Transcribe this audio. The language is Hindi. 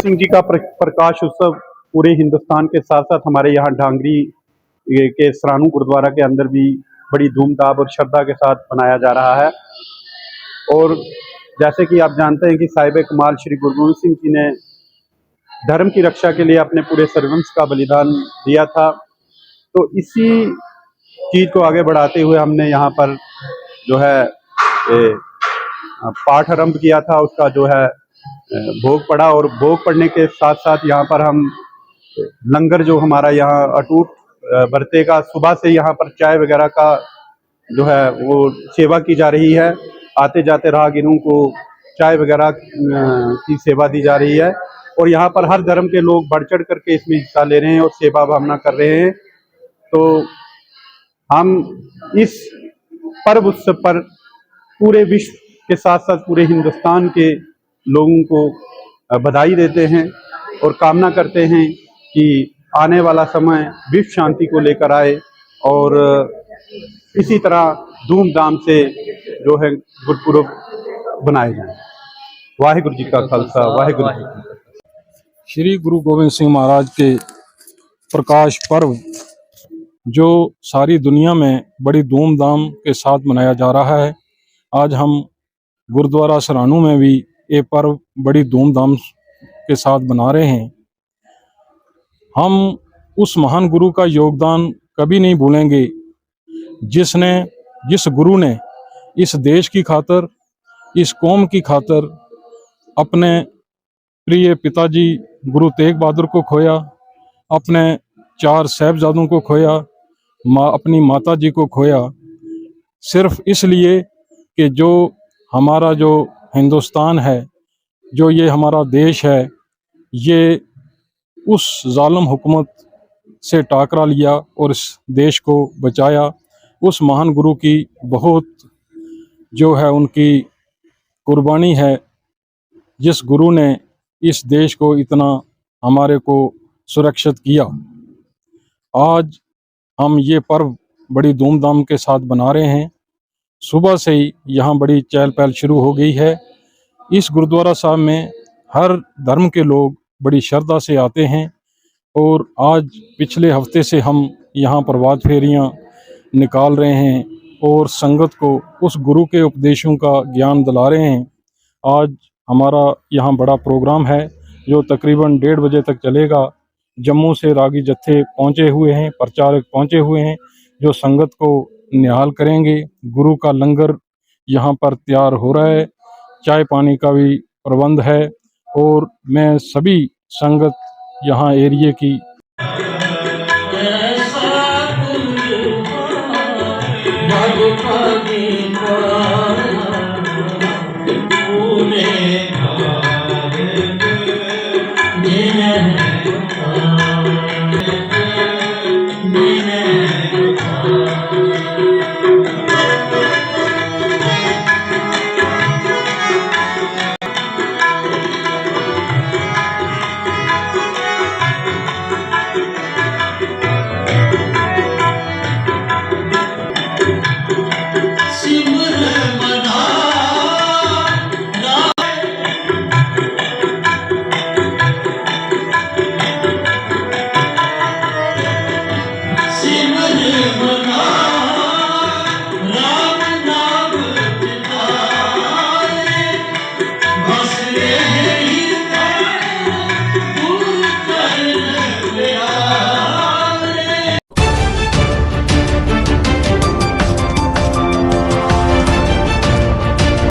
कृष्ण जी का प्रकाश उत्सव पूरे हिंदुस्तान के साथ साथ हमारे यहाँ ढांगरी के सरानू गुरुद्वारा के अंदर भी बड़ी धूमधाम और श्रद्धा के साथ मनाया जा रहा है। और जैसे कि आप जानते हैं कि साहिब कमाल श्री गुरु गोविंद सिंह जी ने धर्म की रक्षा के लिए अपने पूरे सर्वंस का बलिदान दिया था, तो इसी चीज को आगे बढ़ाते हुए हमने यहाँ पर जो है पाठ आरंभ किया था, उसका जो है भोग पड़ा। और भोग पड़ने के साथ साथ यहाँ पर हम लंगर जो हमारा यहाँ अटूट बरतेगा, सुबह से यहाँ पर चाय वगैरह का जो है वो सेवा की जा रही है। आते जाते राहगीरों को चाय वगैरह की सेवा दी जा रही है और यहाँ पर हर धर्म के लोग बढ़ चढ़ करके इसमें हिस्सा ले रहे हैं और सेवा भावना कर रहे हैं। तो हम इस पर्व उत्सव पर पूरे विश्व के साथ साथ पूरे हिंदुस्तान के लोगों को बधाई देते हैं और कामना करते हैं कि आने वाला समय विश्व शांति को लेकर आए और इसी तरह धूमधाम से जो है गुरपुरब बनाए जाएं। वाहिगुरु जी का खालसा, वाहिगुरु जी की फतेह। श्री गुरु गोविंद सिंह महाराज के प्रकाश पर्व जो सारी दुनिया में बड़ी धूमधाम के साथ मनाया जा रहा है, आज हम गुरुद्वारा सरानू में भी ये पर्व बड़ी धूमधाम के साथ मना रहे हैं। हम उस महान गुरु का योगदान कभी नहीं भूलेंगे जिस गुरु ने इस देश की खातर, इस कौम की खातर अपने प्रिय पिताजी गुरु तेग बहादुर को खोया, अपने 4 साहिबजादों को खोया, अपनी माता जी को खोया, सिर्फ इसलिए कि जो हमारा जो हिंदुस्तान है, जो ये हमारा देश है, ये उस जालिम हुकूमत से टाकरा लिया और इस देश को बचाया। उस महान गुरु की बहुत जो है उनकी कुर्बानी है, जिस गुरु ने इस देश को इतना हमारे को सुरक्षित किया। आज हम ये पर्व बड़ी धूमधाम के साथ बना रहे हैं। सुबह से ही यहाँ बड़ी चहल पहल शुरू हो गई है। इस गुरुद्वारा साहब में हर धर्म के लोग बड़ी श्रद्धा से आते हैं और आज पिछले हफ्ते से हम यहाँ प्रभात फेरियाँ निकाल रहे हैं और संगत को उस गुरु के उपदेशों का ज्ञान दिला रहे हैं। आज हमारा यहाँ बड़ा प्रोग्राम है जो तकरीबन 1:30 बजे तक चलेगा। जम्मू से रागी जत्थे पहुँचे हुए हैं, प्रचारक पहुँचे हुए हैं जो संगत को निहाल करेंगे। गुरु का लंगर यहाँ पर तैयार हो रहा है, चाय पानी का भी प्रबंध है और मैं सभी संगत यहाँ एरिए की भगवान